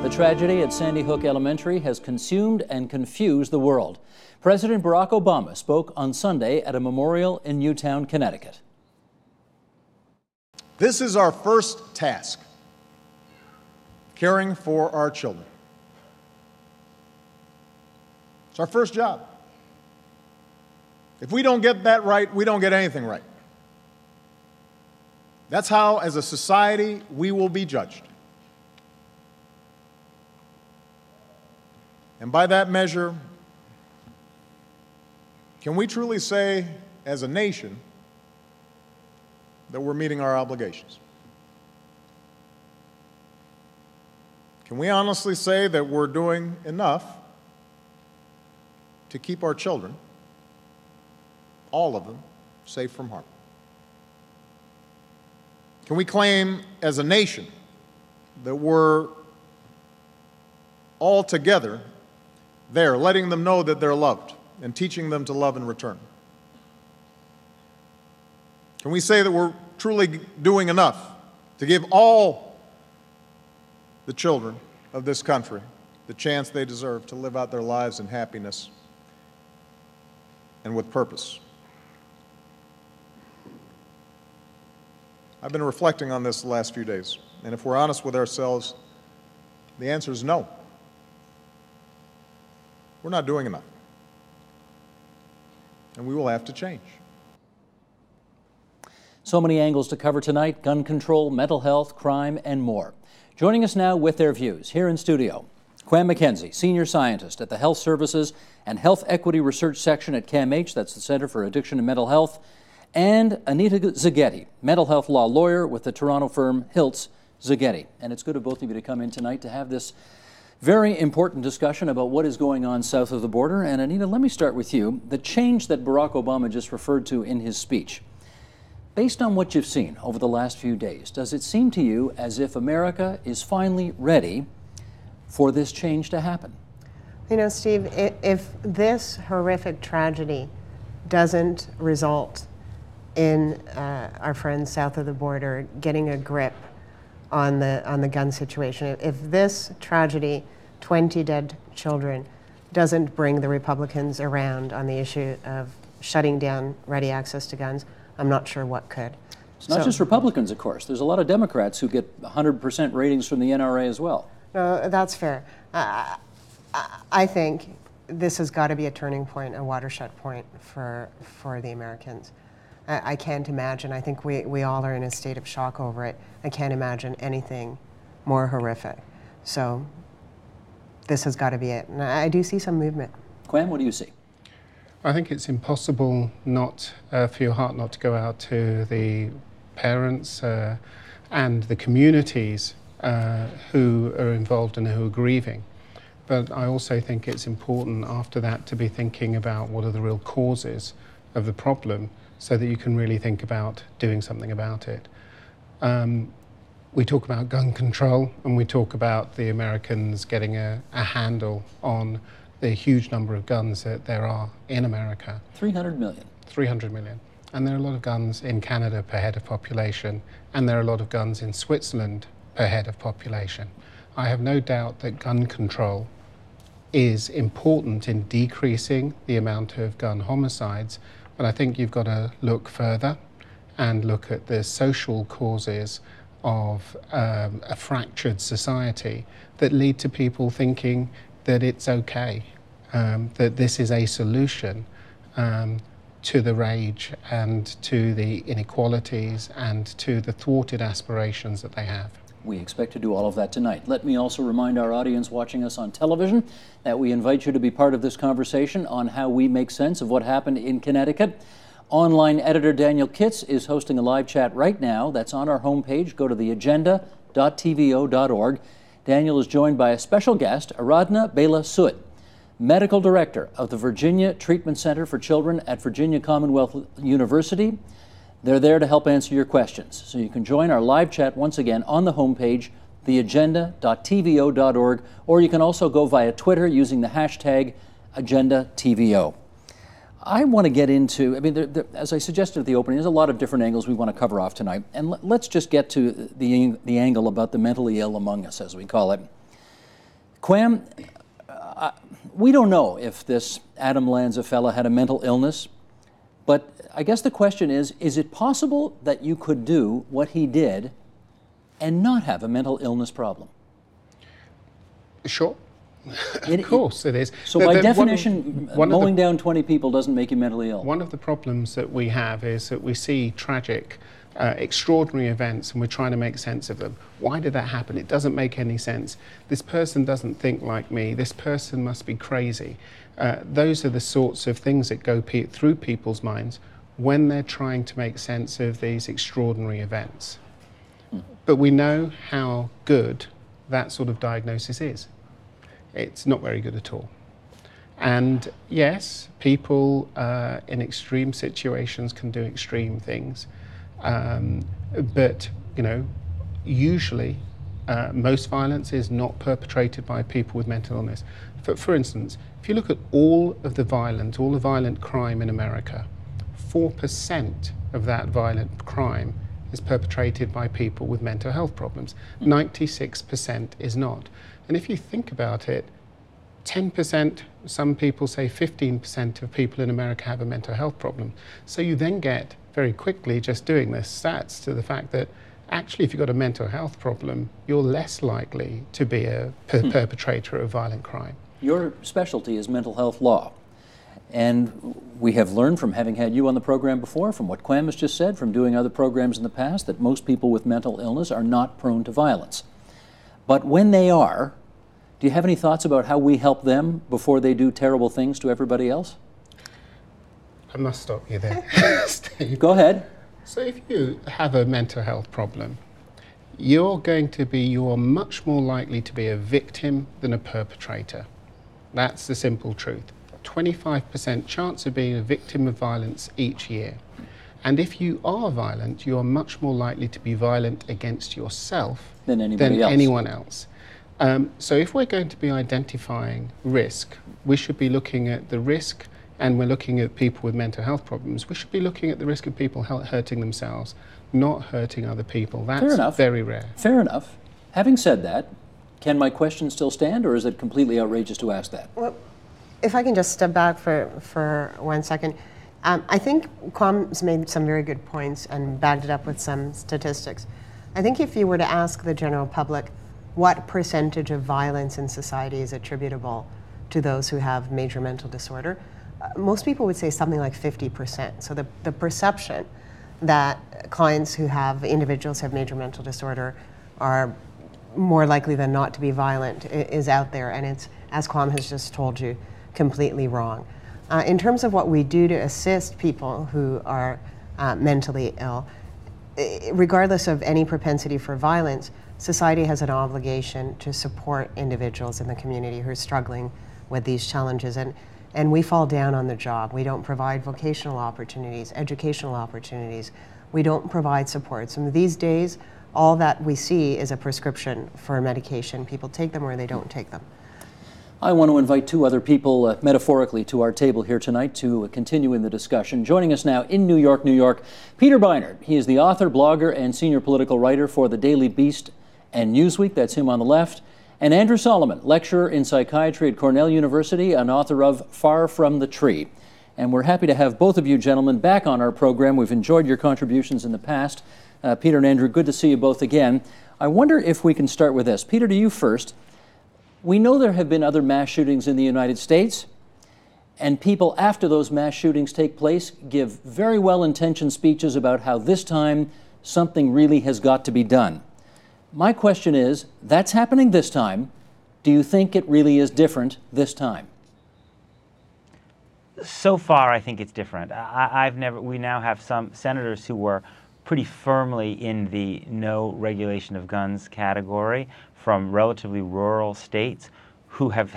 The tragedy at Sandy Hook Elementary has consumed and confused the world. President Barack Obama spoke on Sunday at a memorial in Newtown, Connecticut. This is our first task, caring for our children. It's our first job. If we don't get that right, we don't get anything right. That's how, as a society, we will be judged. And by that measure, can we truly say, as a nation, that we're meeting our obligations? Can we honestly say that we're doing enough to keep our children, all of them, safe from harm? Can we claim as a nation that we're all together there, letting them know that they're loved and teaching them to love in return? Can we say that we're truly doing enough to give all the children of this country the chance they deserve to live out their lives in happiness and with purpose? I've been reflecting on this the last few days, and if we're honest with ourselves, the answer is no. We're not doing enough, and we will have to change. So many angles to cover tonight: gun control, mental health, crime, and more. Joining us now with their views, here in studio, Quam McKenzie, Senior Scientist at the Health Services and Health Equity Research Section at CAMH, that's the Center for Addiction and Mental Health, and Anita Zaghetti, mental health law lawyer with the Toronto firm Hiltz Zaghetti. And it's good of both of you to come in tonight to have this very important discussion about what is going on south of the border. And Anita, let me start with you. The change that Barack Obama just referred to in his speech, based on what you've seen over the last few days, does it seem to you as if America is finally ready for this change to happen? You know, Steve, if this horrific tragedy doesn't result in our friends south of the border getting a grip on the gun situation, if this tragedy, 20 dead children, doesn't bring the Republicans around on the issue of shutting down ready access to guns, I'm not sure what could. It's not just Republicans, of course. There's a lot of Democrats who get 100% ratings from the NRA as well. No, that's fair. I think this has got to be a turning point, a watershed point for the Americans. I can't imagine. I think we all are in a state of shock over it. I can't imagine anything more horrific. So this has got to be it. And I do see some movement. Quam, what do you see? I think it's impossible not for your heart not to go out to the parents and the communities who are involved and who are grieving. But I also think it's important after that to be thinking about what are the real causes of the problem, so that you can really think about doing something about it. We talk about gun control, and we talk about the Americans getting a handle on the huge number of guns that there are in America. 300 million. 300 million. And there are a lot of guns in Canada per head of population, and there are a lot of guns in Switzerland per head of population. I have no doubt that gun control is important in decreasing the amount of gun homicides, but I think you've got to look further and look at the social causes of a fractured society that lead to people thinking that it's okay, that this is a solution to the rage and to the inequalities and to the thwarted aspirations that they have. We expect to do all of that tonight. Let me also remind our audience watching us on television that we invite you to be part of this conversation on how we make sense of what happened in Connecticut. Online editor Daniel Kitts is hosting a live chat right now. That's on our homepage. Go to theagenda.tvo.org. Daniel is joined by a special guest, Aradhna Bela Sood, medical director of the Virginia Treatment Center for Children at Virginia Commonwealth University. They're there to help answer your questions. So you can join our live chat once again on the homepage, theagenda.tvo.org, or you can also go via Twitter using the hashtag AgendaTVO. I want to get into, as I suggested at the opening, there's a lot of different angles we want to cover off tonight. And let's just get to the angle about the mentally ill among us, as we call it. Quam, we don't know if this Adam Lanza fella had a mental illness, but I guess the question is it possible that you could do what he did and not have a mental illness problem? Sure. Of course it is. So by definition, mowing down 20 people doesn't make you mentally ill. One of the problems that we have is that we see tragic, extraordinary events and we're trying to make sense of them. Why did that happen? It doesn't make any sense. This person doesn't think like me. This person must be crazy. Those are the sorts of things that go through people's minds when they're trying to make sense of these extraordinary events. But we know how good that sort of diagnosis is. It's not very good at all. And yes, people in extreme situations can do extreme things. But, usually most violence is not perpetrated by people with mental illness. For instance, if you look at all the violent crime in America, 4% of that violent crime is perpetrated by people with mental health problems. 96% is not. And if you think about it, 10%, some people say 15% of people in America have a mental health problem. So you then get very quickly, just doing this, stats to the fact that actually if you've got a mental health problem, you're less likely to be a perpetrator of violent crime. Your specialty is mental health law. And we have learned from having had you on the program before, from what Quam has just said, from doing other programs in the past, that most people with mental illness are not prone to violence. But when they are, do you have any thoughts about how we help them before they do terrible things to everybody else? I must stop you there, Steve. Go ahead. So if you have a mental health problem, you're much more likely to be a victim than a perpetrator. That's the simple truth. 25% chance of being a victim of violence each year. And if you are violent, you are much more likely to be violent against yourself than anyone else. So if we're going to be identifying risk, we should be looking at the risk, and we're looking at people with mental health problems, we should be looking at the risk of people hurting themselves, not hurting other people. That's very rare. Fair enough. Having said that, can my question still stand, or is it completely outrageous to ask that? Well, if I can just step back for 1 second. I think Quam's made some very good points and backed it up with some statistics. I think if you were to ask the general public what percentage of violence in society is attributable to those who have major mental disorder, most people would say something like 50%. So the perception that individuals who have major mental disorder are more likely than not to be violent is out there, and it's, as Quam has just told you, completely wrong. In terms of what we do to assist people who are mentally ill, regardless of any propensity for violence, society has an obligation to support individuals in the community who are struggling with these challenges. And we fall down on the job. We don't provide vocational opportunities, educational opportunities. We don't provide supports. And these days, all that we see is a prescription for medication. People take them or they don't take them. I want to invite two other people, metaphorically, to our table here tonight to continue in the discussion. Joining us now in New York, Peter Beinart. He is the author, blogger, and senior political writer for the Daily Beast and Newsweek. That's him on the left. And Andrew Solomon, lecturer in psychiatry at Cornell University and author of Far From the Tree. And we're happy to have both of you gentlemen back on our program. We've enjoyed your contributions in the past. Peter and Andrew, good to see you both again. I wonder if we can start with this. Peter, to you first. We know there have been other mass shootings in the United States, and people after those mass shootings take place give very well-intentioned speeches about how this time something really has got to be done. My question is, that's happening this time. Do you think it really is different this time? So far, I think it's different. We now have some senators who were pretty firmly in the no regulation of guns category from relatively rural states who have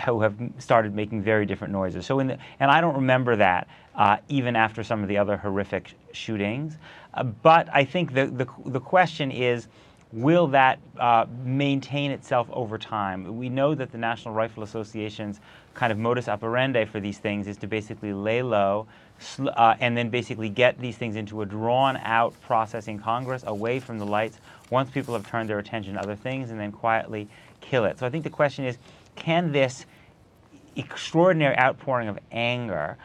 started making very different noises. So and I don't remember that even after some of the other horrific shootings. But I think the question is, will that maintain itself over time? We know that the National Rifle Association's kind of modus operandi for these things is to basically lay low and then basically get these things into a drawn-out process in Congress, away from the lights, once people have turned their attention to other things, and then quietly kill it. So I think the question is, can this extraordinary outpouring of anger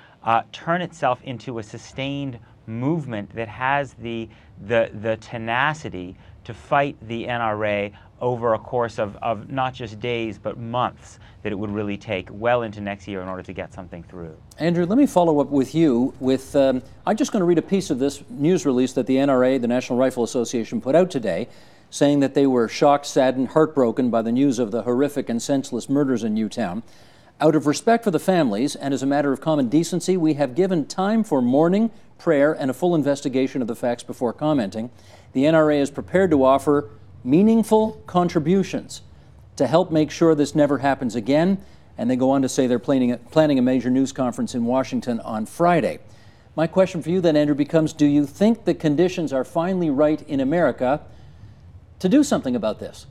turn itself into a sustained movement that has the tenacity to fight the NRA over a course of not just days but months that it would really take well into next year in order to get something through. Andrew, let me follow up with you with, I'm just going to read a piece of this news release that the NRA, the National Rifle Association, put out today, saying that they were shocked, saddened, heartbroken by the news of the horrific and senseless murders in Newtown. Out of respect for the families and as a matter of common decency, we have given time for mourning, prayer, and a full investigation of the facts before commenting. The NRA is prepared to offer meaningful contributions to help make sure this never happens again. And they go on to say they're planning a major news conference in Washington on Friday. My question for you then, Andrew, becomes, do you think the conditions are finally right in America to do something about this?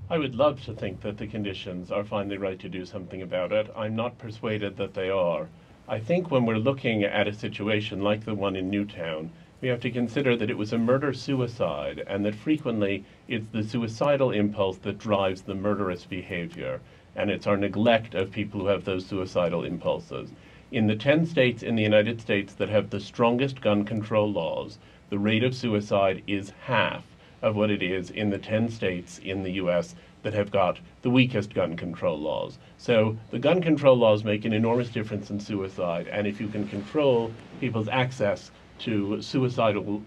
I would love to think that the conditions are finally right to do something about it. I'm not persuaded that they are. I think when we're looking at a situation like the one in Newtown, we have to consider that it was a murder-suicide, and that frequently it's the suicidal impulse that drives the murderous behavior, and it's our neglect of people who have those suicidal impulses. In the 10 states in the United States that have the strongest gun control laws, the rate of suicide is half of what it is in the 10 states in the U.S. that have got the weakest gun control laws. So the gun control laws make an enormous difference in suicide, and if you can control people's access to suicidal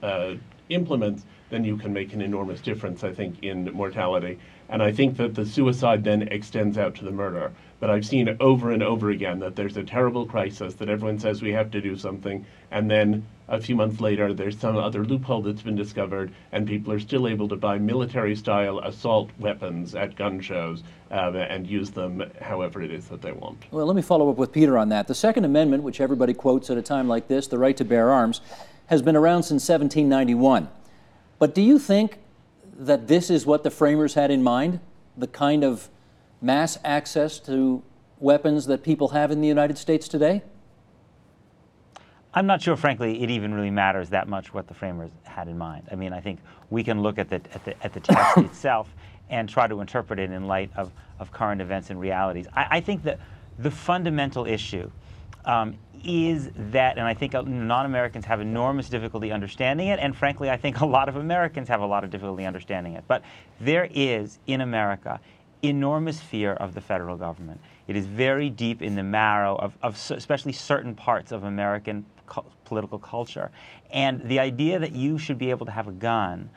implements, then you can make an enormous difference, I think, in mortality. And I think that the suicide then extends out to the murder. But I've seen over and over again that there's a terrible crisis, that everyone says we have to do something, and then a few months later there's some other loophole that's been discovered, and people are still able to buy military-style assault weapons at gun shows and use them however it is that they want. Well, let me follow up with Peter on that. The Second Amendment, which everybody quotes at a time like this, the right to bear arms, has been around since 1791. But do you think that this is what the framers had in mind, the kind of mass access to weapons that people have in the United States today? I'm not sure, frankly, it even really matters that much what the framers had in mind. I mean, I think we can look at the text itself and try to interpret it in light of current events and realities. I think that the fundamental issue is that, and I think non-Americans have enormous difficulty understanding it, and frankly, I think a lot of Americans have a lot of difficulty understanding it. But there is, in America, enormous fear of the federal government. It is very deep in the marrow of especially certain parts of American political culture. And the idea that you should be able to have a gun,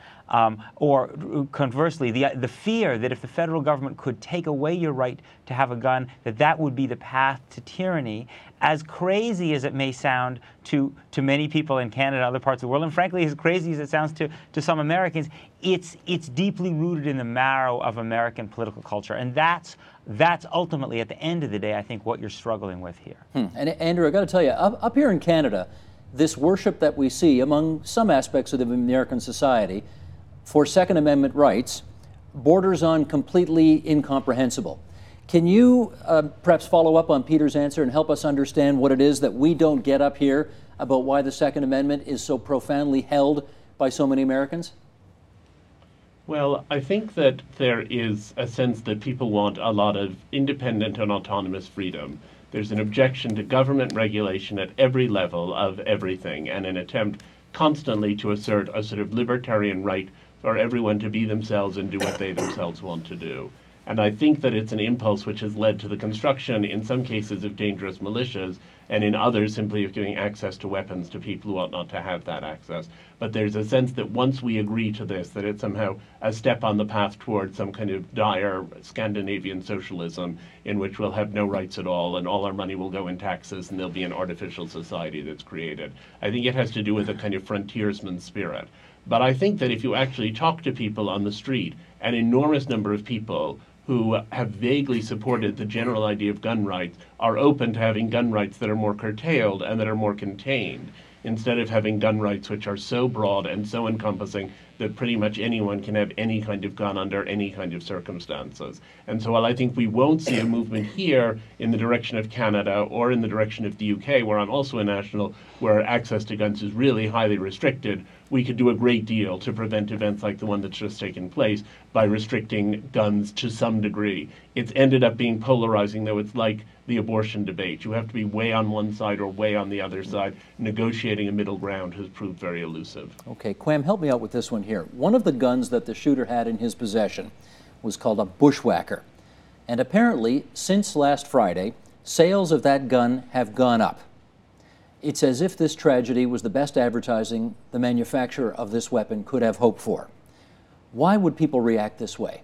or conversely, the fear that if the federal government could take away your right to have a gun, that would be the path to tyranny, as crazy as it may sound to many people in Canada and other parts of the world, and frankly, as crazy as it sounds to some Americans, it's deeply rooted in the marrow of American political culture. And that's ultimately, at the end of the day, I think, what you're struggling with here. And Andrew, I've got to tell you, up here in Canada, this worship that we see among some aspects of the American society for Second Amendment rights borders on completely incomprehensible. Can you perhaps follow up on Peter's answer and help us understand what it is that we don't get up here about why the Second Amendment is so profoundly held by so many Americans? Well, I think that there is a sense that people want a lot of independent and autonomous freedom. There's an objection to government regulation at every level of everything, and an attempt constantly to assert a sort of libertarian right for everyone to be themselves and do what they themselves want to do. And I think that it's an impulse which has led to the construction, in some cases, of dangerous militias, and in others simply of giving access to weapons to people who ought not to have that access. But there's a sense that once we agree to this, that it's somehow a step on the path toward some kind of dire Scandinavian socialism in which we'll have no rights at all, and all our money will go in taxes, and there'll be an artificial society that's created. I think it has to do with a kind of frontiersman spirit. But I think that if you actually talk to people on the street, an enormous number of people who have vaguely supported the general idea of gun rights are open to having gun rights that are more curtailed and that are more contained, instead of having gun rights which are so broad and so encompassing that pretty much anyone can have any kind of gun under any kind of circumstances. And so while I think we won't see a movement here in the direction of Canada or in the direction of the UK, where I'm also a national, where access to guns is really highly restricted, we could do a great deal to prevent events like the one that's just taken place by restricting guns to some degree. It's ended up being polarizing, though. It's like the abortion debate. You have to be way on one side or way on the other side. Negotiating a middle ground has proved very elusive. Okay, Quam, help me out with this one here. One of the guns that the shooter had in his possession was called a bushwhacker. And apparently, since last Friday, sales of that gun have gone up. It's as if this tragedy was the best advertising the manufacturer of this weapon could have hoped for. Why would people react this way?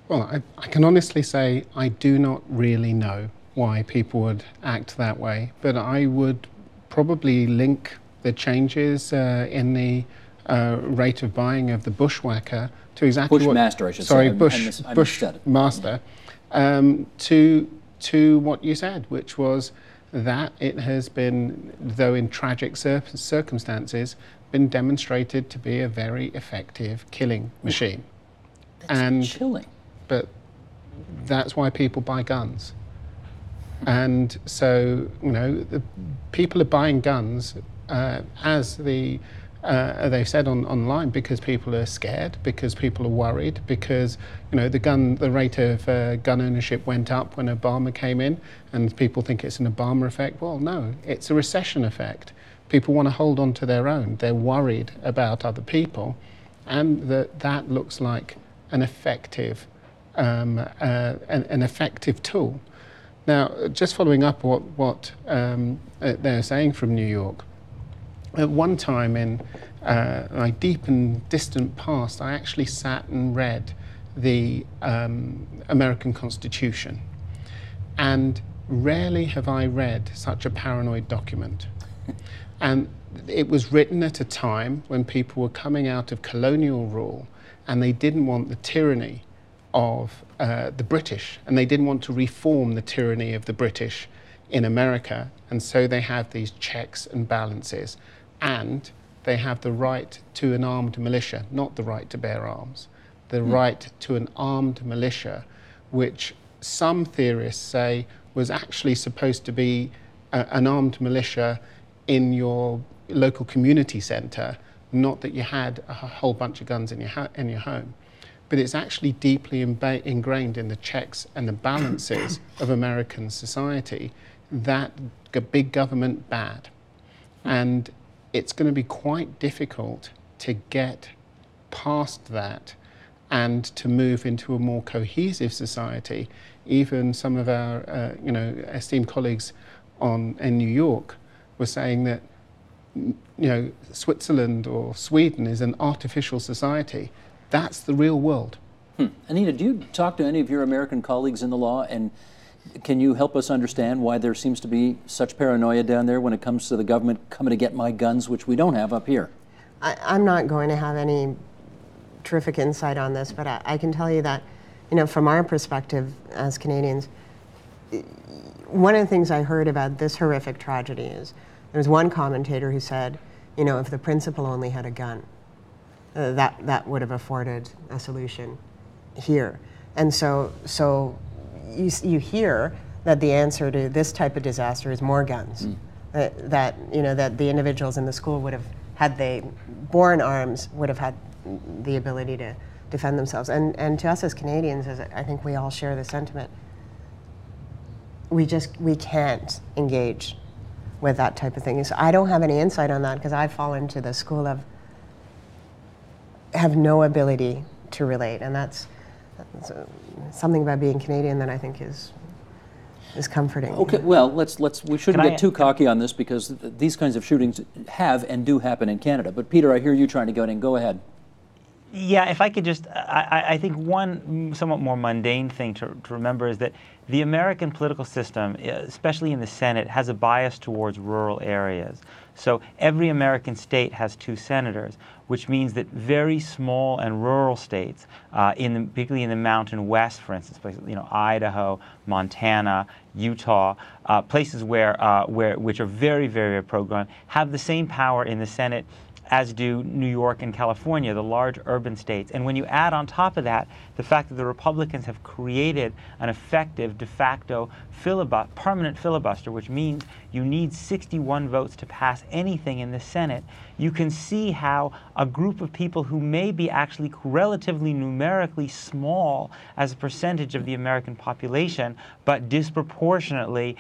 Well, I can honestly say I do not really know why people would act that way, but I would probably link the changes in the rate of buying of the bushwhacker to exactly Bushmaster, I should sorry, say. Bushmaster, to what you said, which was that it has been, though in tragic circumstances, been demonstrated to be a very effective killing machine. That's chilling. But that's why people buy guns. And so, you know, the people are buying guns as they've said online, because people are scared, because people are worried, because, you know, the rate of gun ownership went up when Obama came in, and people think it's an Obama effect. Well, no, it's a recession effect. People want to hold on to their own. They're worried about other people, and that looks like an effective tool. Now, just following up what they're saying from New York. At one time in my deep and distant past, I actually sat and read the American Constitution. And rarely have I read such a paranoid document. And it was written at a time when people were coming out of colonial rule, and they didn't want the tyranny of the British, and they didn't want to reform the tyranny of the British in America. And so they have these checks and balances. And they have the right to an armed militia, not the right to bear arms, the right to an armed militia, which some theorists say was actually supposed to be an armed militia in your local community centre, not that you had a whole bunch of guns in your home. But it's actually deeply ingrained in the checks and the balances of American society that big government bad. And it's going to be quite difficult to get past that and to move into a more cohesive society. Even some of our esteemed colleagues in New York were saying that Switzerland or Sweden is an artificial society. That's the real world. Anita, do you talk to any of your American colleagues in the law, and can you help us understand why there seems to be such paranoia down there when it comes to the government coming to get my guns, which we don't have up here? I'm not going to have any terrific insight on this, but I can tell you that, from our perspective as Canadians, one of the things I heard about this horrific tragedy is there was one commentator who said, if the principal only had a gun, that would have afforded a solution here. And so you hear that the answer to this type of disaster is more guns. That the individuals in the school would have, had they borne arms, would have had the ability to defend themselves. And to us as Canadians, I think we all share the sentiment, we can't engage with that type of thing. So I don't have any insight on that because I fall into the school of have no ability to relate, and that's something about being Canadian that I think is comforting. Okay, well, we shouldn't get too cocky on this because these kinds of shootings have and do happen in Canada. But Peter, I hear you trying to go in. Go ahead. Yeah, if I could just, I think one somewhat more mundane thing to remember is that the American political system, especially in the Senate, has a bias towards rural areas. So every American state has 2 senators, which means that very small and rural states, particularly in the Mountain West, for instance, places, Idaho, Montana, Utah, places which are very, very pro-gun, have the same power in the Senate as do New York and California, the large urban states. And when you add on top of that the fact that the Republicans have created an effective de facto permanent filibuster, which means you need 61 votes to pass anything in the Senate, you can see how a group of people who may be actually relatively numerically small as a percentage of the American population, but disproportionately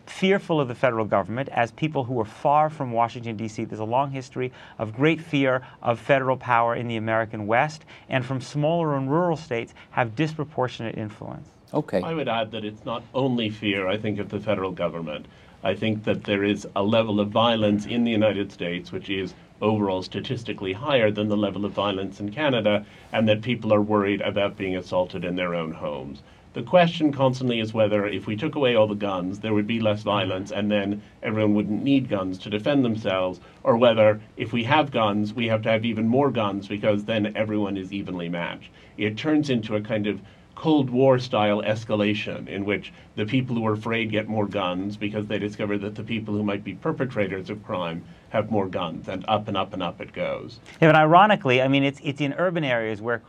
fearful of the federal government, as people who are far from Washington, D.C. There's a long history of great fear of federal power in the American West, and from smaller and rural states have disproportionate influence. Okay. I would add that it's not only fear, I think, of the federal government. I think that there is a level of violence in the United States which is overall statistically higher than the level of violence in Canada, and that people are worried about being assaulted in their own homes. The question constantly is whether if we took away all the guns, there would be less violence and then everyone wouldn't need guns to defend themselves, or whether if we have guns, we have to have even more guns because then everyone is evenly matched. It turns into a kind of Cold War style escalation in which the people who are afraid get more guns because they discover that the people who might be perpetrators of crime have more guns, and up and up and up it goes. Yeah, but ironically, I mean, it's in urban areas where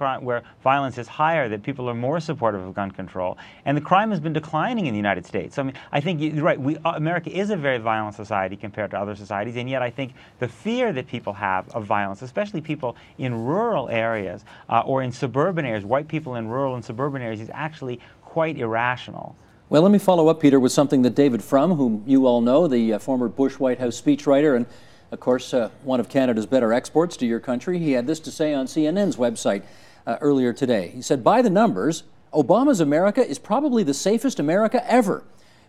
violence is higher that people are more supportive of gun control, and the crime has been declining in the United States. So, I mean, I think you're right. America is a very violent society compared to other societies, and yet I think the fear that people have of violence, especially people in rural areas or in suburban areas, white people in rural and suburban areas, is actually quite irrational. Well, let me follow up, Peter, with something that David Frum, whom you all know, the former Bush White House speechwriter and, of course, one of Canada's better exports to your country, he had this to say on CNN's website earlier today. He said, by the numbers, Obama's America is probably the safest America ever.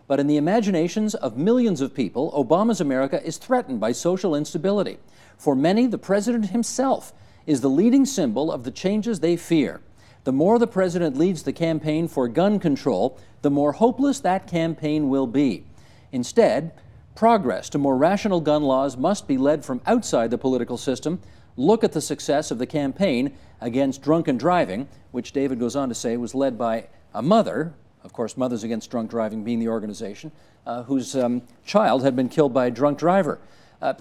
But in the imaginations of millions of people, Obama's America is threatened by social instability. For many, the president himself is the leading symbol of the changes they fear. The more the president leads the campaign for gun control, the more hopeless that campaign will be. Instead, progress to more rational gun laws must be led from outside the political system. Look at the success of the campaign against drunken driving, which David goes on to say was led by a mother, of course, Mothers Against Drunk Driving being the organization, whose child had been killed by a drunk driver.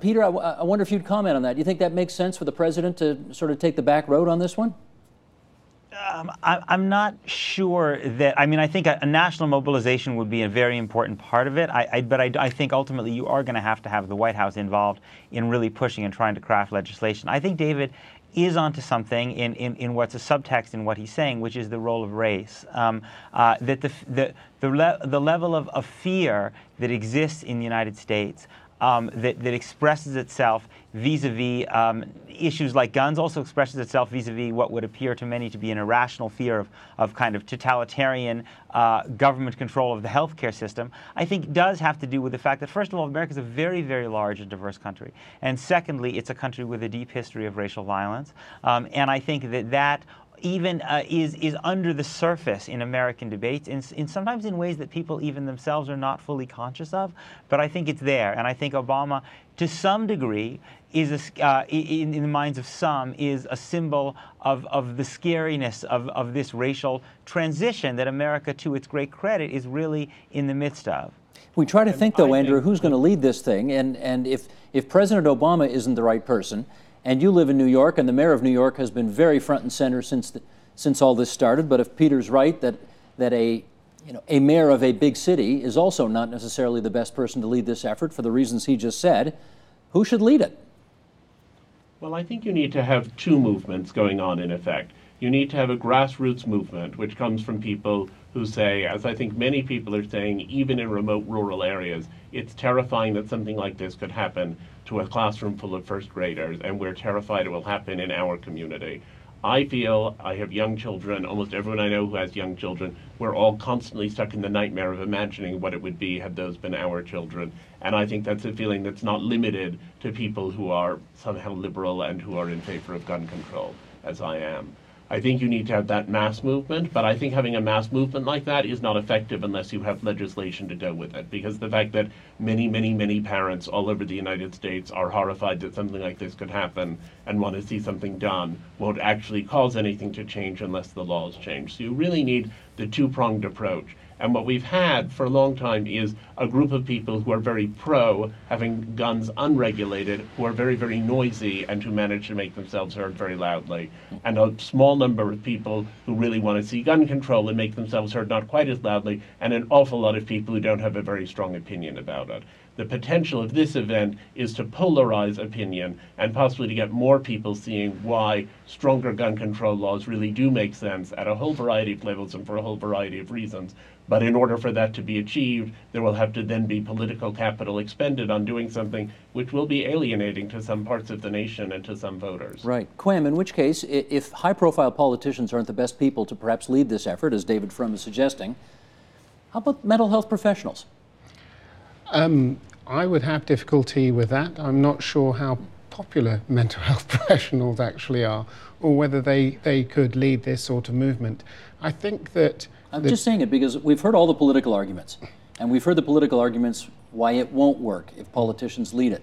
Peter, I wonder if you'd comment on that. Do you think that makes sense for the president to sort of take the back road on this one? I'm not sure that, I mean, I think a national mobilization would be a very important part of it, but I think ultimately you are going to have the White House involved in really pushing and trying to craft legislation. I think David is onto something in what's a subtext in what he's saying, which is the role of race. That the level of fear that exists in the United States that expresses itself vis-a-vis issues like guns, also expresses itself vis-a-vis what would appear to many to be an irrational fear of kind of totalitarian government control of the healthcare system, I think does have to do with the fact that, first of all, America is a very, very large and diverse country. And secondly, it's a country with a deep history of racial violence. And I think that even is under the surface in American debates, in sometimes in ways that people even themselves are not fully conscious of. But I think it's there, and I think Obama, to some degree, is in the minds of some, is a symbol of the scariness of this racial transition that America, to its great credit, is really in the midst of. We try to think, though, Andrew, who's going to lead this thing, and if President Obama isn't the right person, and you live in New York, and the mayor of New York has been very front and center since all this started. But if Peter's right that a mayor of a big city is also not necessarily the best person to lead this effort for the reasons he just said, who should lead it? Well, I think you need to have two movements going on in effect. You need to have a grassroots movement, which comes from people who say, as I think many people are saying, even in remote rural areas, it's terrifying that something like this could happen to a classroom full of first graders, and we're terrified it will happen in our community. I feel, I have young children, almost everyone I know who has young children, we're all constantly stuck in the nightmare of imagining what it would be had those been our children. And I think that's a feeling that's not limited to people who are somehow liberal and who are in favor of gun control, as I am. I think you need to have that mass movement, but I think having a mass movement like that is not effective unless you have legislation to go with it, because the fact that many, many, many parents all over the United States are horrified that something like this could happen and want to see something done won't actually cause anything to change unless the laws change. So you really need the two-pronged approach. And what we've had for a long time is a group of people who are very pro having guns unregulated, who are very, very noisy, and who manage to make themselves heard very loudly. And a small number of people who really want to see gun control and make themselves heard not quite as loudly, and an awful lot of people who don't have a very strong opinion about it. The potential of this event is to polarize opinion and possibly to get more people seeing why stronger gun control laws really do make sense at a whole variety of levels and for a whole variety of reasons. But in order for that to be achieved, there will have to then be political capital expended on doing something which will be alienating to some parts of the nation and to some voters. Right. Quam, in which case, if high-profile politicians aren't the best people to perhaps lead this effort, as David Frum is suggesting, how about mental health professionals? I would have difficulty with that. I'm not sure how popular mental health professionals actually are, or whether they could lead this sort of movement. I think that... I'm just saying it because we've heard all the political arguments, and we've heard the political arguments why it won't work if politicians lead it.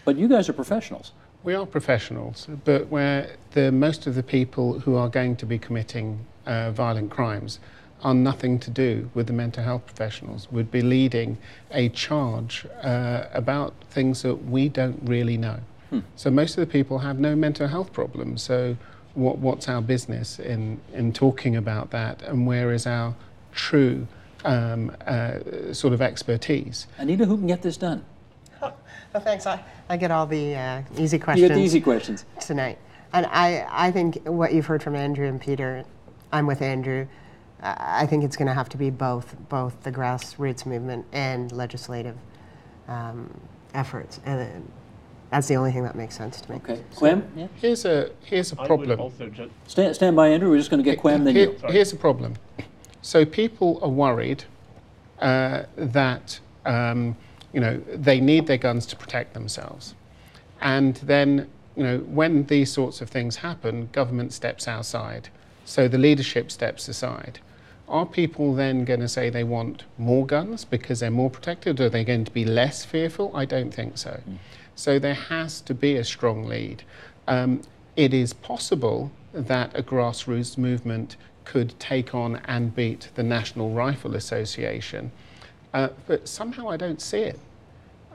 But you guys are professionals. We are professionals, but where most of the people who are going to be committing violent crimes are nothing to do with the mental health professionals, would be leading a charge about things that we don't really know. So most of the people have no mental health problems, so what's our business in talking about that, and where is our true sort of expertise? Anita, who can get this done? Well, thanks. I get all the easy You questions. get the easy questions. Tonight. And I think what you've heard from Andrew and Peter, I'm with Andrew. I think it's going to have to be both the grassroots movement and legislative efforts. And that's the only thing that makes sense to me. Okay. Quam? Yeah. Here's a problem. I would also just Stand by, Andrew. We're just going to get Quam, then you. Here's the problem. So people are worried that they need their guns to protect themselves, and then when these sorts of things happen, government steps outside. So the leadership steps aside. Are people then going to say they want more guns because they're more protected? Are they going to be less fearful? I don't think so. So there has to be a strong lead. It is possible that a grassroots movement could take on and beat the National Rifle Association, but somehow I don't see it.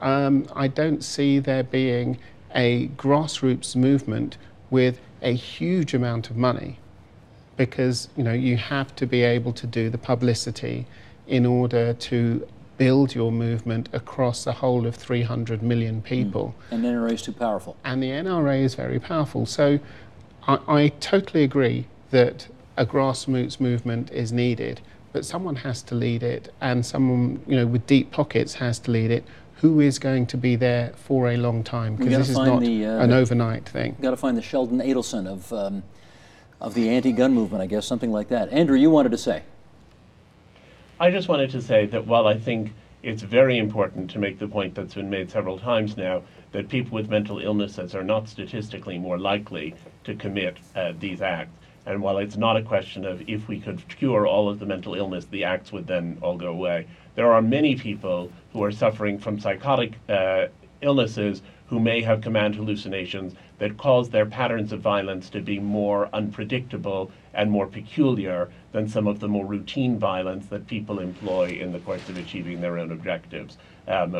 I don't see there being a grassroots movement with a huge amount of money, because you have to be able to do the publicity in order to build your movement across the whole of 300 million people. And the NRA is too powerful. And the NRA is very powerful. So I totally agree that a grassroots movement is needed, but someone has to lead it, and someone with deep pockets has to lead it, who is going to be there for a long time, because this is not an overnight thing. Got to find the Sheldon Adelson of the anti-gun movement, I guess, something like that. Andrew, you wanted to say. I just wanted to say that while I think it's very important to make the point that's been made several times now, that people with mental illnesses are not statistically more likely to commit these acts. And while it's not a question of if we could cure all of the mental illness, the acts would then all go away, there are many people who are suffering from psychotic illnesses who may have command hallucinations that cause their patterns of violence to be more unpredictable and more peculiar than some of the more routine violence that people employ in the course of achieving their own objectives,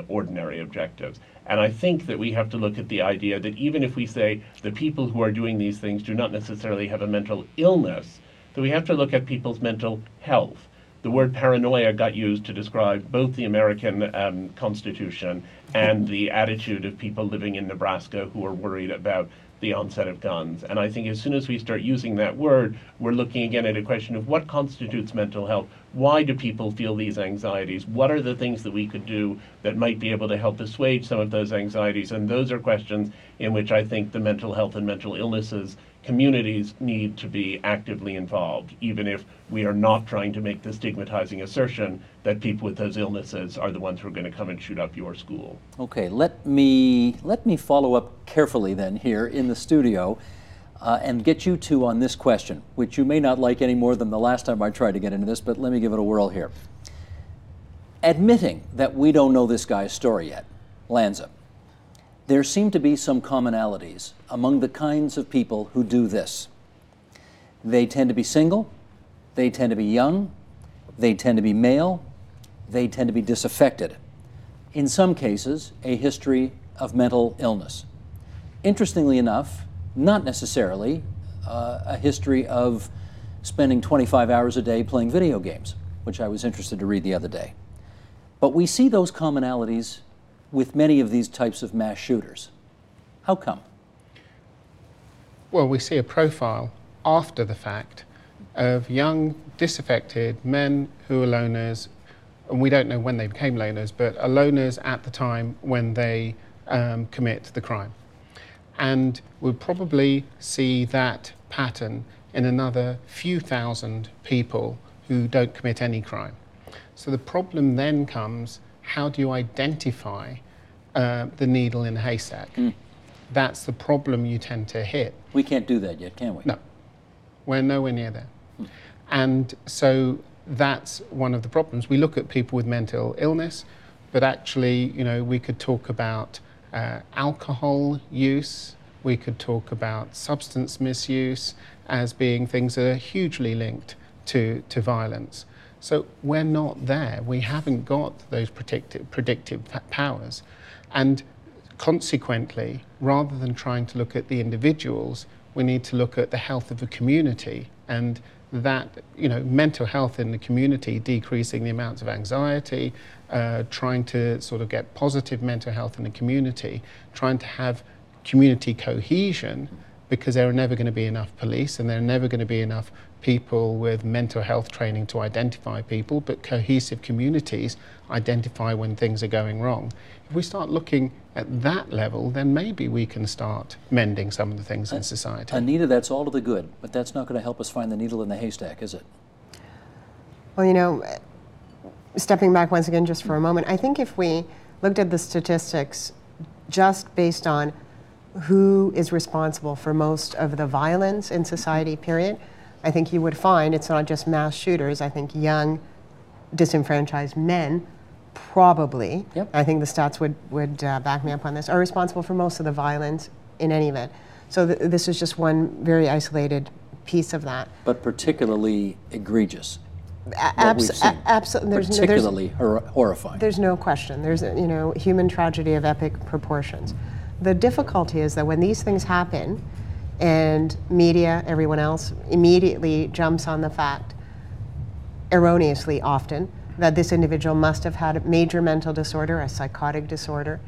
ordinary objectives. And I think that we have to look at the idea that even if we say the people who are doing these things do not necessarily have a mental illness, that we have to look at people's mental health. The word paranoia got used to describe both the American Constitution and the attitude of people living in Nebraska who are worried about the onset of guns. And I think as soon as we start using that word, we're looking again at a question of what constitutes mental health. Why do people feel these anxieties? What are the things that we could do that might be able to help assuage some of those anxieties? And those are questions in which I think the mental health and mental illnesses communities need to be actively involved, even if we are not trying to make the stigmatizing assertion that people with those illnesses are the ones who are going to come and shoot up your school. Okay, let me follow up carefully then here in the studio and get you two on this question, which you may not like any more than the last time I tried to get into this, but let me give it a whirl here. Admitting that we don't know this guy's story yet, Lanza, there seem to be some commonalities among the kinds of people who do this. They tend to be single, they tend to be young, They tend to be male. They tend to be disaffected. In some cases, a history of mental illness. Interestingly enough, not necessarily a history of spending 25 hours a day playing video games, which I was interested to read the other day. But we see those commonalities with many of these types of mass shooters. How come? Well, we see a profile after the fact of young, disaffected men who are loners, and we don't know when they became loners, but are loners at the time when they commit the crime. And we'll probably see that pattern in another few thousand people who don't commit any crime. So the problem then comes, how do you identify the needle in the haystack? That's the problem you tend to hit. We can't do that yet, can we? No, we're nowhere near there. And so that's one of the problems. We look at people with mental illness, but actually, you know, we could talk about alcohol use, we could talk about substance misuse as being things that are hugely linked to violence. So we're not there. We haven't got those predictive powers. And consequently, rather than trying to look at the individuals, we need to look at the health of a community, and that, you know, mental health in the community, decreasing the amounts of anxiety, trying to sort of get positive mental health in the community, trying to have community cohesion, because there are never going to be enough police and there are never going to be enough people with mental health training to identify people, but cohesive communities identify when things are going wrong. If we start looking at that level, then maybe we can start mending some of the things in society. Anita, that's all to the good, but that's not going to help us find the needle in the haystack, is it? Well, you know, stepping back once again just for a moment, I think if we looked at the statistics just based on who is responsible for most of the violence in society, period, I think you would find it's not just mass shooters. I think young, disenfranchised men probably, yep. I think the stats would back me up on this, are responsible for most of the violence in any event. So this is just one very isolated piece of that. But particularly egregious. Absolutely. Particularly horrifying. There's no question. There's a, you know, human tragedy of epic proportions. The difficulty is that when these things happen, and media, everyone else, immediately jumps on the fact, erroneously often, that this individual must have had a major mental disorder, a psychotic disorder.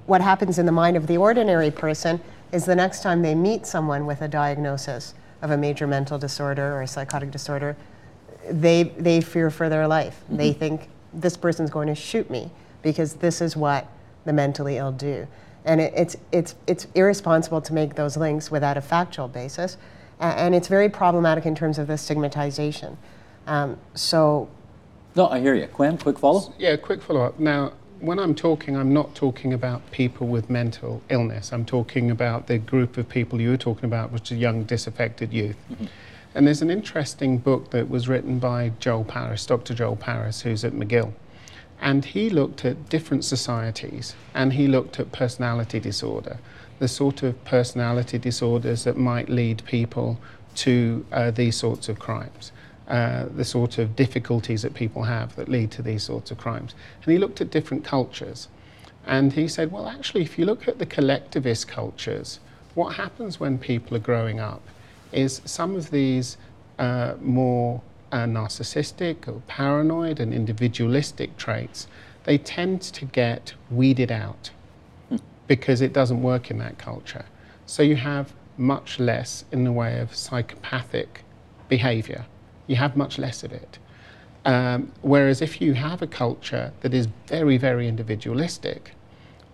What happens in the mind of the ordinary person is the next time they meet someone with a diagnosis of a major mental disorder or a psychotic disorder, they fear for their life. Mm-hmm. They think, this person's going to shoot me because this is what the mentally ill do. And it's irresponsible to make those links without a factual basis. And it's very problematic in terms of the stigmatization. No, I hear you. Quam, quick follow? Yeah, quick follow-up. Now, when I'm talking, I'm not talking about people with mental illness. I'm talking about the group of people you were talking about, which are young, disaffected youth. Mm-hmm. And there's an interesting book that was written by Joel Paris, Dr. Joel Paris, who's at McGill. And he looked at different societies, and he looked at personality disorder, the sort of personality disorders that might lead people to these sorts of crimes, the sort of difficulties that people have that lead to these sorts of crimes. And he looked at different cultures. And he said, well, actually, if you look at the collectivist cultures, what happens when people are growing up is some of these more narcissistic or paranoid and individualistic traits, they tend to get weeded out because it doesn't work in that culture. So you have much less in the way of psychopathic behavior. You have much less of it. Whereas if you have a culture that is very, very individualistic,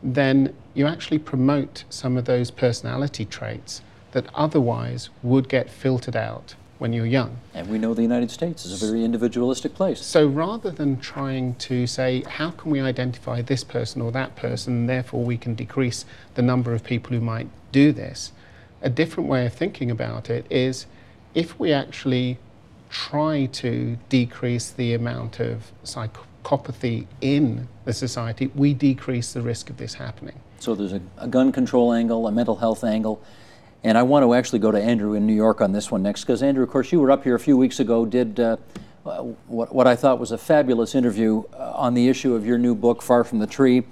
then you actually promote some of those personality traits that otherwise would get filtered out when you're young. And we know the United States is a very individualistic place. So rather than trying to say, how can we identify this person or that person, and therefore we can decrease the number of people who might do this, a different way of thinking about it is, if we actually try to decrease the amount of psychopathy in the society, we decrease the risk of this happening. So there's a gun control angle, a mental health angle. And I want to actually go to Andrew in New York on this one next, because Andrew, of course, you were up here a few weeks ago, did what I thought was a fabulous interview on the issue of your new book, Far from the Tree.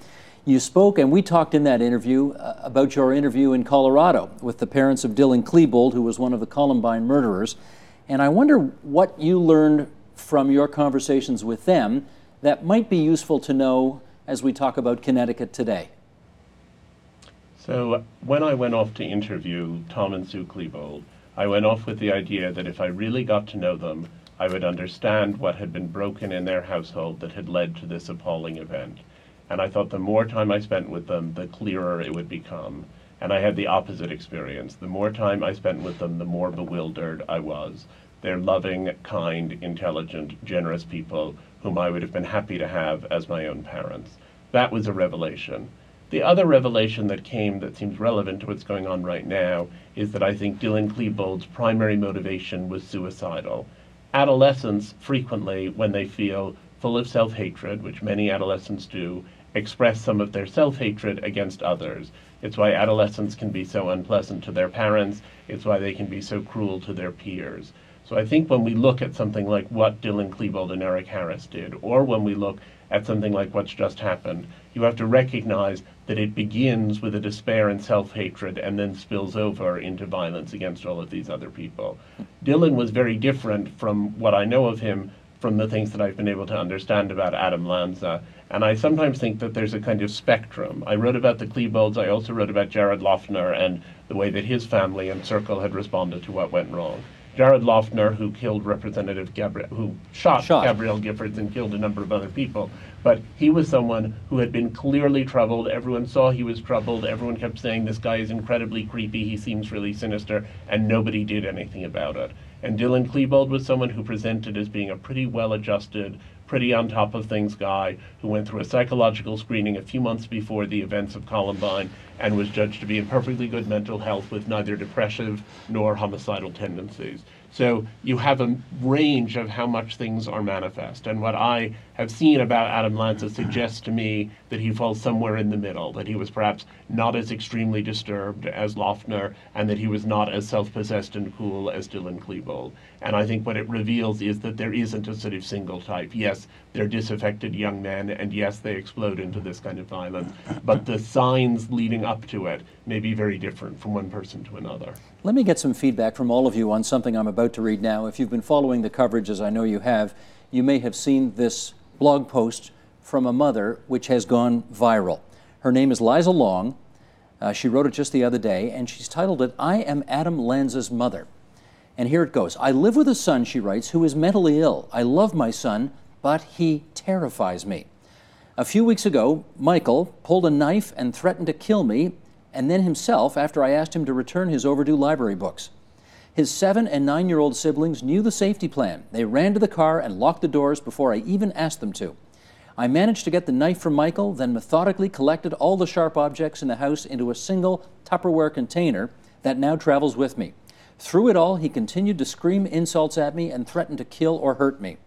You spoke, and we talked in that interview about your interview in Colorado with the parents of Dylan Klebold, who was one of the Columbine murderers. And I wonder what you learned from your conversations with them that might be useful to know as we talk about Connecticut today. So when I went off to interview Tom and Sue Klebold, I went off with the idea that if I really got to know them, I would understand what had been broken in their household that had led to this appalling event. And I thought the more time I spent with them, the clearer it would become. And I had the opposite experience. The more time I spent with them, the more bewildered I was. They're loving, kind, intelligent, generous people whom I would have been happy to have as my own parents. That was a revelation. The other revelation that came that seems relevant to what's going on right now is that I think Dylan Klebold's primary motivation was suicidal. Adolescents frequently, when they feel full of self-hatred, which many adolescents do, express some of their self-hatred against others. It's why adolescents can be so unpleasant to their parents. It's why they can be so cruel to their peers. So I think when we look at something like what Dylan Klebold and Eric Harris did, or when we look at something like what's just happened, you have to recognize that it begins with a despair and self-hatred and then spills over into violence against all of these other people. Dylan was very different from what I know of him from the things that I've been able to understand about Adam Lanza. And I sometimes think that there's a kind of spectrum. I wrote about the Klebolds. I also wrote about Jared Loughner and the way that his family and circle had responded to what went wrong. Jared Loughner, who killed Representative Gabrielle, who shot Gabrielle Giffords and killed a number of other people, but he was someone who had been clearly troubled. Everyone saw he was troubled. Everyone kept saying, this guy is incredibly creepy, he seems really sinister, and nobody did anything about it. And Dylan Klebold was someone who presented as being a pretty well-adjusted, pretty on top of things guy who went through a psychological screening a few months before the events of Columbine and was judged to be in perfectly good mental health with neither depressive nor homicidal tendencies. So you have a range of how much things are manifest. And what I have seen about Adam Lanza suggests to me that he falls somewhere in the middle, that he was perhaps not as extremely disturbed as Loughner, and that he was not as self-possessed and cool as Dylan Klebold. And I think what it reveals is that there isn't a sort of single type. Yes, they're disaffected young men, and yes, they explode into this kind of violence, but the signs leading up to it may be very different from one person to another. Let me get some feedback from all of you on something I'm about to read now. If you've been following the coverage, as I know you have, you may have seen this blog post from a mother which has gone viral. Her name is Liza Long. She wrote it just the other day, and she's titled it, I Am Adam Lanza's Mother. And here it goes. I live with a son, she writes, who is mentally ill. I love my son, but he terrifies me. A few weeks ago, Michael pulled a knife and threatened to kill me, and then himself after I asked him to return his overdue library books. His 7- and 9-year-old siblings knew the safety plan. They ran to the car and locked the doors before I even asked them to. I managed to get the knife from Michael, then methodically collected all the sharp objects in the house into a single Tupperware container that now travels with me. Through it all, he continued to scream insults at me and threaten to kill or hurt me.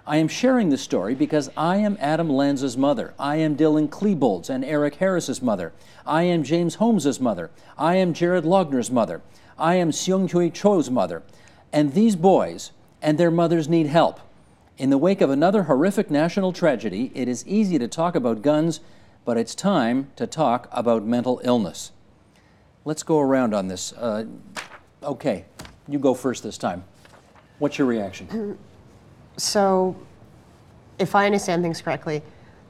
I am sharing this story because I am Adam Lanza's mother. I am Dylan Klebold's and Eric Harris's mother. I am James Holmes's mother. I am Jared Loughner's mother. I am Seung-Hui Cho's mother. And these boys and their mothers need help. In the wake of another horrific national tragedy, it is easy to talk about guns, but it's time to talk about mental illness. Let's go around on this. Okay, you go first this time. What's your reaction? So, if I understand things correctly,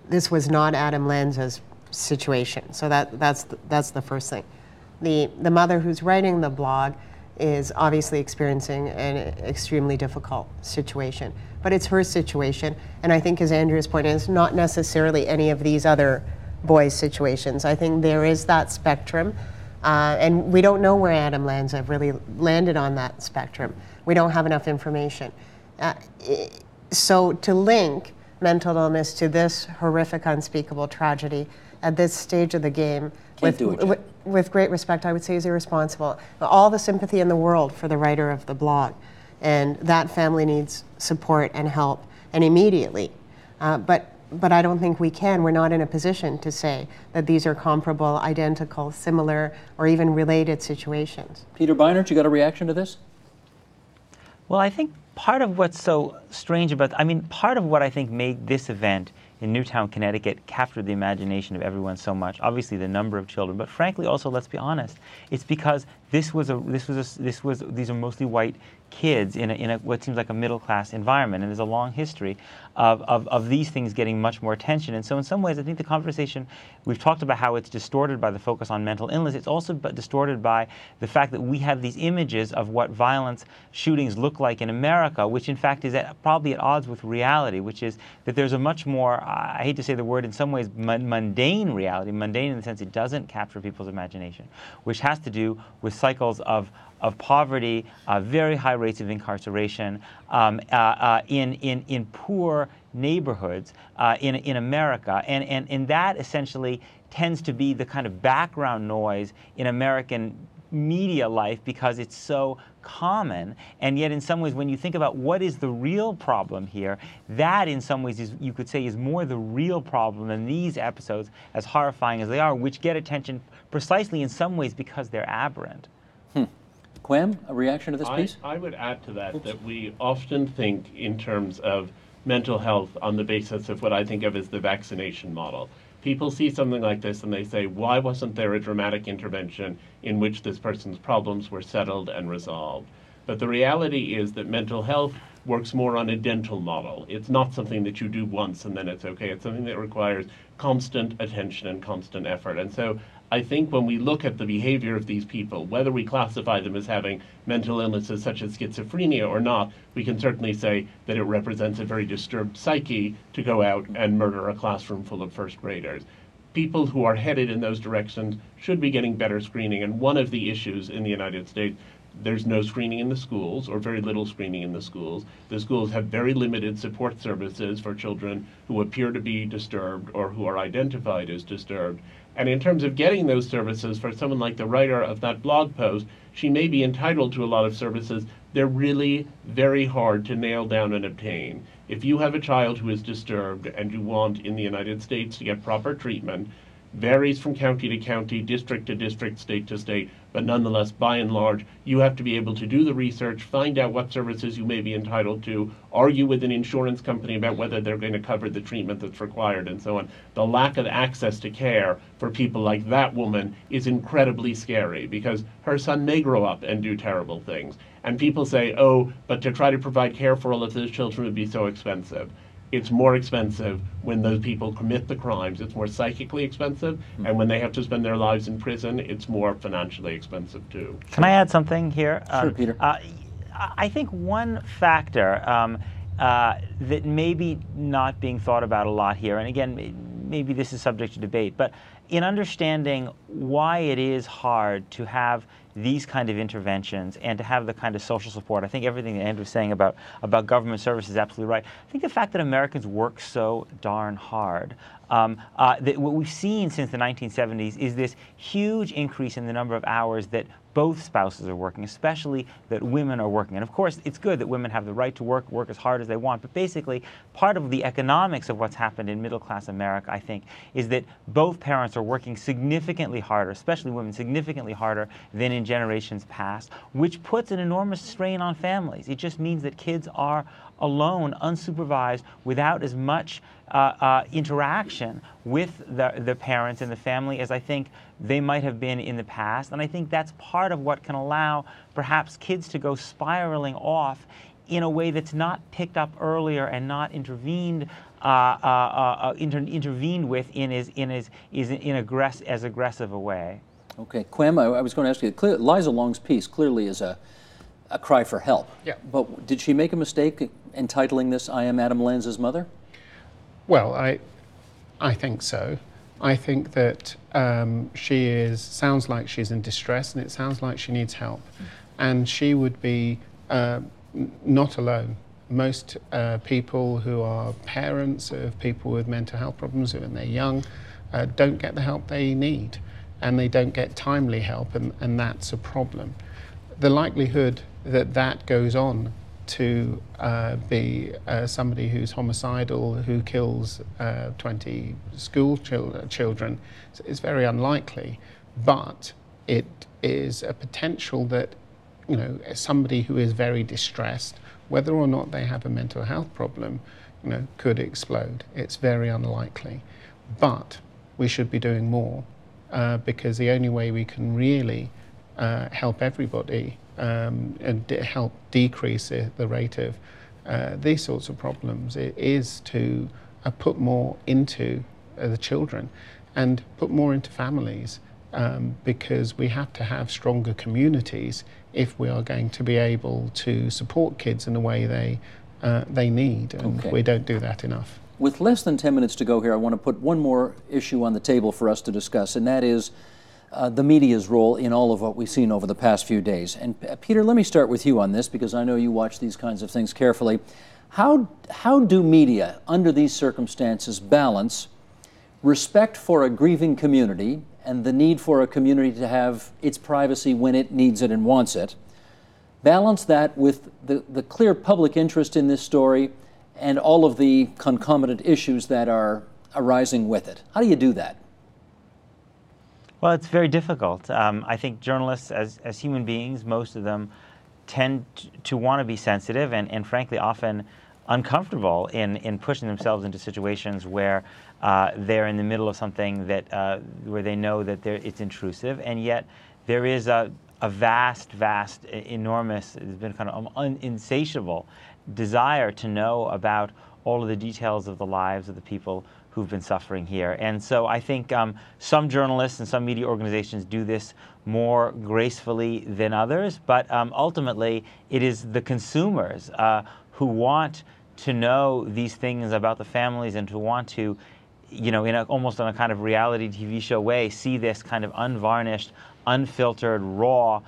this was not Adam Lanza's situation. So that's the first thing. The mother who's writing the blog is obviously experiencing an extremely difficult situation, but it's her situation. And I think, as Andrea's point is, not necessarily any of these other boys' situations. I think there is that spectrum. And we don't know where Adam Lanza really landed on that spectrum. We don't have enough information. So to link mental illness to this horrific, unspeakable tragedy at this stage of the game, with great respect, I would say is irresponsible. All the sympathy in the world for the writer of the blog. And that family needs support and help, and immediately. But I don't think we can. We're not in a position to say that these are comparable, identical, similar, or even related situations. Peter Beinart, you got a reaction to this? Well, I think part of what's so strange about, part of what I think made this event in Newtown, Connecticut, captured the imagination of everyone so much. Obviously, the number of children, but frankly, also, let's be honest, it's because these are mostly white kids in a what seems like a middle-class environment, and there's a long history of these things getting much more attention. And so in some ways, I think the conversation, we've talked about how it's distorted by the focus on mental illness. It's also distorted by the fact that we have these images of what violence shootings look like in America, which in fact is probably at odds with reality, which is that there's a much more, I hate to say the word, in some ways mundane reality, mundane in the sense it doesn't capture people's imagination, which has to do with cycles of poverty, very high rates of incarceration, in poor neighborhoods in America, and that essentially tends to be the kind of background noise in American media life because it's so common. And yet in some ways, when you think about what is the real problem here, that in some ways is, you could say, is more the real problem than these episodes, as horrifying as they are, which get attention precisely in some ways because they're aberrant. Quam, a reaction to this piece? I would add to that that we often think in terms of mental health on the basis of what I think of as the vaccination model. People see something like this and they say, why wasn't there a dramatic intervention in which this person's problems were settled and resolved? But the reality is that mental health works more on a dental model. It's not something that you do once and then it's okay. It's something that requires constant attention and constant effort. And so I think when we look at the behavior of these people, whether we classify them as having mental illnesses such as schizophrenia or not, we can certainly say that it represents a very disturbed psyche to go out and murder a classroom full of first graders. People who are headed in those directions should be getting better screening. And one of the issues in the United States, there's no screening in the schools, or very little screening in the schools. The schools have very limited support services for children who appear to be disturbed or who are identified as disturbed. And in terms of getting those services, for someone like the writer of that blog post, she may be entitled to a lot of services. They're really very hard to nail down and obtain. If you have a child who is disturbed and you want in the United States to get proper treatment, varies from county to county, district to district, state to state, but nonetheless, by and large, you have to be able to do the research, find out what services you may be entitled to, argue with an insurance company about whether they're going to cover the treatment that's required, and so on. The lack of access to care for people like that woman is incredibly scary because her son may grow up and do terrible things. And people say, oh, but to try to provide care for all of those children would be so expensive. It's more expensive when those people commit the crimes. It's more psychically expensive, and when they have to spend their lives in prison, it's more financially expensive too. Can I add something here? Sure, Peter. I think one factor that maybe not being thought about a lot here, and again, maybe this is subject to debate, but in understanding why it is hard to have these kind of interventions and to have the kind of social support. I think everything that Andrew's saying about government services is absolutely right. I think the fact that Americans work so darn hard, that what we've seen since the 1970s is this huge increase in the number of hours that both spouses are working, especially that women are working. And of course, it's good that women have the right to work as hard as they want, but basically part of the economics of what's happened in middle-class America, I think, is that both parents are working significantly harder, especially women, significantly harder than in generations past, which puts an enormous strain on families. It just means that kids are alone, unsupervised, without as much interaction with the parents and the family as I think they might have been in the past. And I think that's part of what can allow perhaps kids to go spiraling off in a way that's not picked up earlier and not intervened with as aggressive a way. Okay, Quam, I was going to ask you, Liza Long's piece clearly is a cry for help. Yeah. But did she make a mistake entitling this, I Am Adam Lanza's Mother? Well, I think so. I think that sounds like she's in distress, and it sounds like she needs help. And she would be not alone. Most people who are parents of people with mental health problems when they're young don't get the help they need, and they don't get timely help, and that's a problem. The likelihood that goes on to be somebody who's homicidal, who kills 20 school children is very unlikely, but it is a potential that you know, somebody who is very distressed, whether or not they have a mental health problem, you know, could explode. It's very unlikely. But we should be doing more because the only way we can really help everybody and help decrease the rate of these sorts of problems is to put more into the children and put more into families because we have to have stronger communities if we are going to be able to support kids in the way they need, and we don't do that enough. With less than 10 minutes to go here, I want to put one more issue on the table for us to discuss, and that is the media's role in all of what we've seen over the past few days. And Peter, let me start with you on this because I know you watch these kinds of things carefully. How do media, under these circumstances, balance respect for a grieving community and the need for a community to have its privacy when it needs it and wants it, balance that with the clear public interest in this story and all of the concomitant issues that are arising with it? How do you do that? Well, it's very difficult. I think journalists, as human beings, most of them tend to want to be sensitive and frankly often uncomfortable in pushing themselves into situations where they're in the middle of something that where they know that it's intrusive, and yet there is a vast, enormous, there's been kind of insatiable desire to know about all of the details of the lives of the people who've been suffering here. And so I think some journalists and some media organizations do this more gracefully than others, but ultimately it is the consumers who want to know these things about the families and to want to, you know, almost on a kind of reality TV show way, see this kind of unvarnished, unfiltered, raw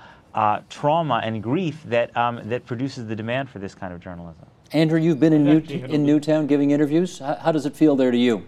trauma and grief that that produces the demand for this kind of journalism. Andrew, you've been in Newtown giving interviews. How does it feel there to you?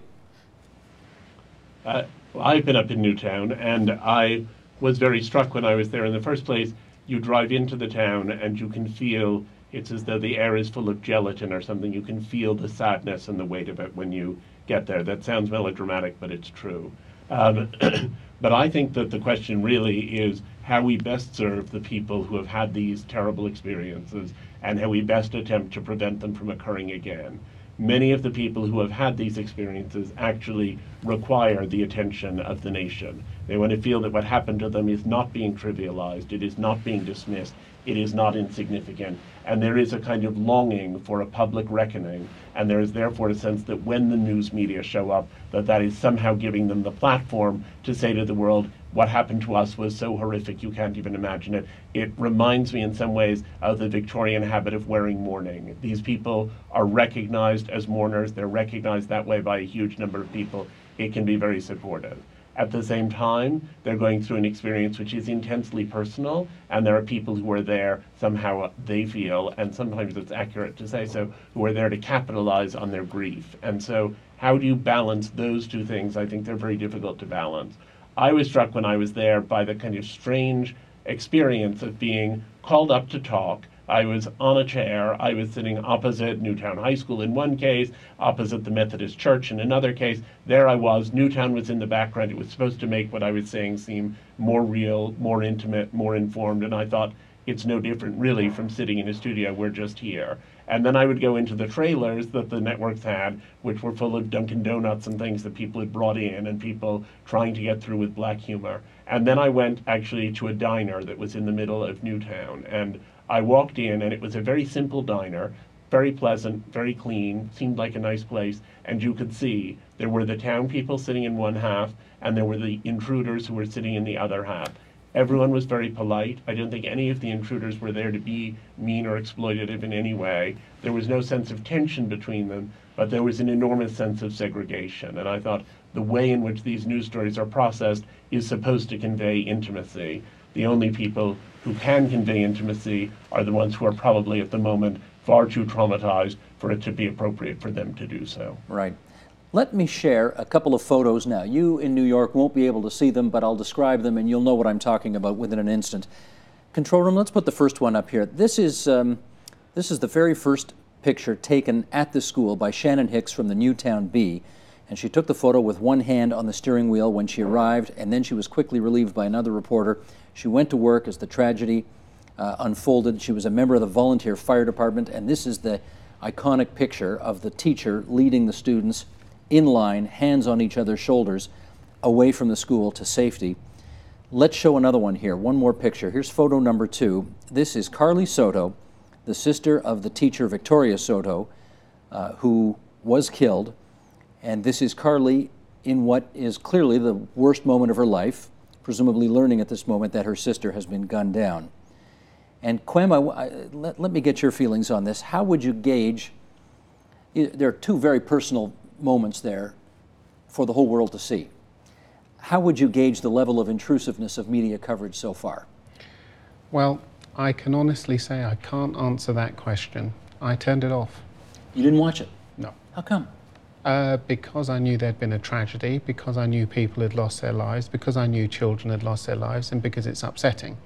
I've been up in Newtown, and I was very struck when I was there in the first place. You drive into the town and you can feel, it's as though the air is full of gelatin or something. You can feel the sadness and the weight of it when you get there. That sounds melodramatic, but it's true. But I think that the question really is how we best serve the people who have had these terrible experiences and how we best attempt to prevent them from occurring again. Many of the people who have had these experiences actually require the attention of the nation. They want to feel that what happened to them is not being trivialized, it is not being dismissed, it is not insignificant, and there is a kind of longing for a public reckoning, and there is therefore a sense that when the news media show up, that is somehow giving them the platform to say to the world, what happened to us was so horrific you can't even imagine it. It reminds me in some ways of the Victorian habit of wearing mourning. These people are recognized as mourners, they're recognized that way by a huge number of people. It can be very supportive. At the same time, they're going through an experience which is intensely personal, and there are people who are there, somehow they feel, and sometimes it's accurate to say so, who are there to capitalize on their grief. And so how do you balance those two things? I think they're very difficult to balance. I was struck when I was there by the kind of strange experience of being called up to talk. I was on a chair. I was sitting opposite Newtown High School in one case, opposite the Methodist Church in another case. There I was. Newtown was in the background. It was supposed to make what I was saying seem more real, more intimate, more informed. And I thought, it's no different really from sitting in a studio. We're just here. And then I would go into the trailers that the networks had, which were full of Dunkin' Donuts and things that people had brought in and people trying to get through with black humor. And then I went actually to a diner that was in the middle of Newtown. And I walked in and it was a very simple diner, very pleasant, very clean, seemed like a nice place. And you could see there were the town people sitting in one half and there were the intruders who were sitting in the other half. Everyone was very polite. I don't think any of the intruders were there to be mean or exploitative in any way. There was no sense of tension between them, but there was an enormous sense of segregation. And I thought the way in which these news stories are processed is supposed to convey intimacy. The only people who can convey intimacy are the ones who are probably at the moment far too traumatized for it to be appropriate for them to do so. Right. Let me share a couple of photos now. You in New York won't be able to see them, but I'll describe them and you'll know what I'm talking about within an instant. Control room, let's put the first one up here. This is the very first picture taken at the school by Shannon Hicks from the Newtown Bee. And she took the photo with one hand on the steering wheel when she arrived, and then she was quickly relieved by another reporter. She went to work as the tragedy unfolded. She was a member of the volunteer fire department, and this is the iconic picture of the teacher leading the students in line, hands on each other's shoulders, away from the school to safety. Let's show another one here, one more picture. Here's photo number 2. This is Carly Soto, the sister of the teacher Victoria Soto, who was killed. And this is Carly in what is clearly the worst moment of her life, presumably learning at this moment that her sister has been gunned down. And Quem, let me get your feelings on this. How would you gauge, there are two very personal moments there for the whole world to see. How would you gauge the level of intrusiveness of media coverage so far? Well, I can honestly say I can't answer that question. I turned it off. You didn't watch it? No. How come? Because I knew there'd been a tragedy, because I knew people had lost their lives, because I knew children had lost their lives, and because it's upsetting.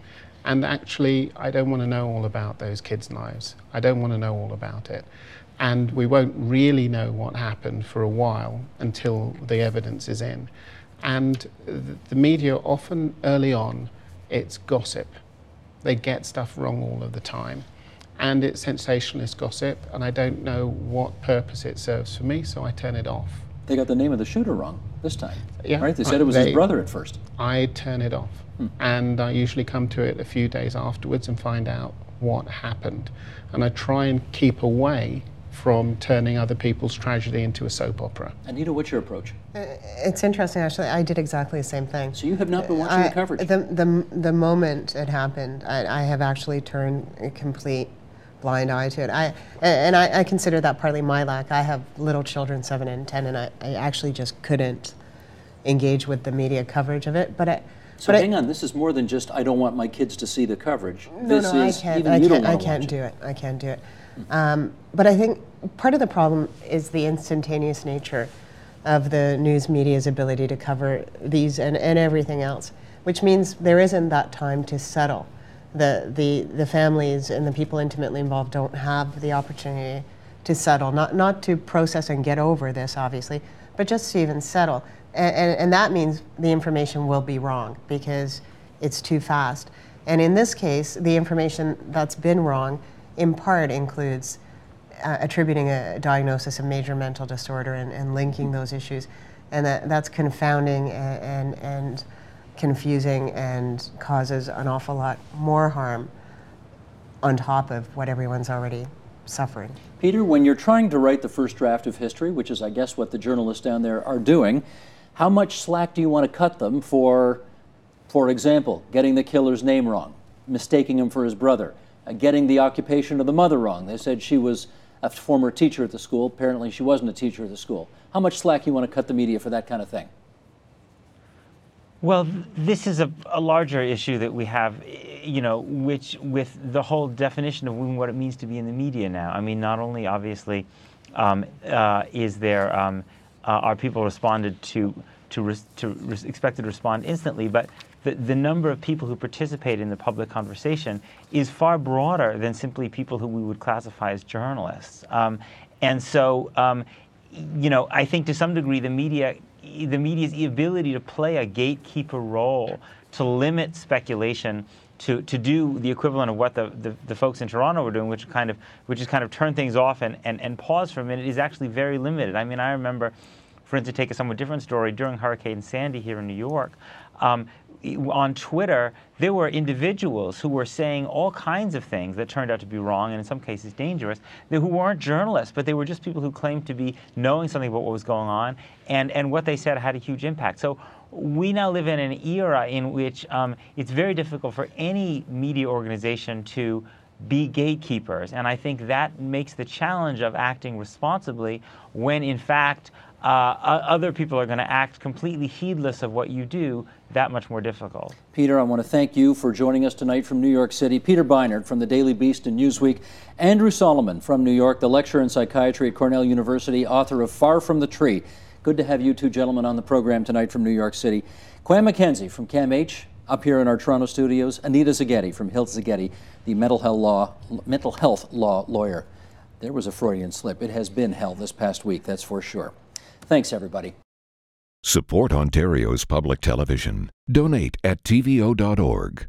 And actually, I don't want to know all about those kids' lives. I don't want to know all about it. And we won't really know what happened for a while until the evidence is in. And the media often, early on, it's gossip. They get stuff wrong all of the time. And it's sensationalist gossip, and I don't know what purpose it serves for me, so I turn it off. They got the name of the shooter wrong this time, yeah, right? They said it was his brother at first. I turn it off. And I usually come to it a few days afterwards and find out what happened. And I try and keep away from turning other people's tragedy into a soap opera. Anita, what's your approach? It's interesting, actually. I did exactly the same thing. So you have not been watching the coverage? The moment it happened, I have actually turned a complete blind eye to it. I consider that partly my lack. I have little children, 7 and 10, and I actually just couldn't engage with the media coverage of it. So hang on, this is more than just, I don't want my kids to see the coverage. No, I can't do it. I can't do it. But I think part of the problem is the instantaneous nature of the news media's ability to cover these and everything else, which means there isn't that time to settle. The families and the people intimately involved don't have the opportunity to settle, not to process and get over this, obviously, but just to even settle. And that means the information will be wrong because it's too fast. And in this case, the information that's been wrong in part includes attributing a diagnosis of major mental disorder and linking those issues. And that's confounding and confusing and causes an awful lot more harm on top of what everyone's already suffering. Peter, when you're trying to write the first draft of history, which is I guess what the journalists down there are doing, how much slack do you want to cut them for example, getting the killer's name wrong, mistaking him for his brother, getting the occupation of the mother wrong? They said she was a former teacher at the school. Apparently she wasn't a teacher at the school. How much slack do you want to cut the media for that kind of thing? Well, this is a larger issue that we have, which with the whole definition of what it means to be in the media now. I mean, not only obviously is there are people responded expected to respond instantly, but the number of people who participate in the public conversation is far broader than simply people who we would classify as journalists. And so, I think to some degree the media's ability to play a gatekeeper role, to limit speculation, to do the equivalent of what the folks in Toronto were doing, which is kind of turn things off and pause for a minute, is actually very limited. I mean, I remember, for instance, to take a somewhat different story, during Hurricane Sandy here in New York, on Twitter, there were individuals who were saying all kinds of things that turned out to be wrong and in some cases dangerous, who weren't journalists, but they were just people who claimed to be knowing something about what was going on, and what they said had a huge impact. So we now live in an era in which it's very difficult for any media organization to be gatekeepers, and I think that makes the challenge of acting responsibly when, in fact, other people are going to act completely heedless of what you do, that much more difficult. Peter, I want to thank you for joining us tonight from New York City. Peter Beinart from the Daily Beast and Newsweek. Andrew Solomon from New York, the lecturer in psychiatry at Cornell University, author of Far From the Tree. Good to have you two gentlemen on the program tonight from New York City. Quam McKenzie from CAMH, up here in our Toronto studios. Anita Zaghetti from Hilt Zaghetti, the mental health law lawyer. There was a Freudian slip. It has been hell this past week, that's for sure. Thanks, everybody. Support Ontario's public television. Donate at tvo.org.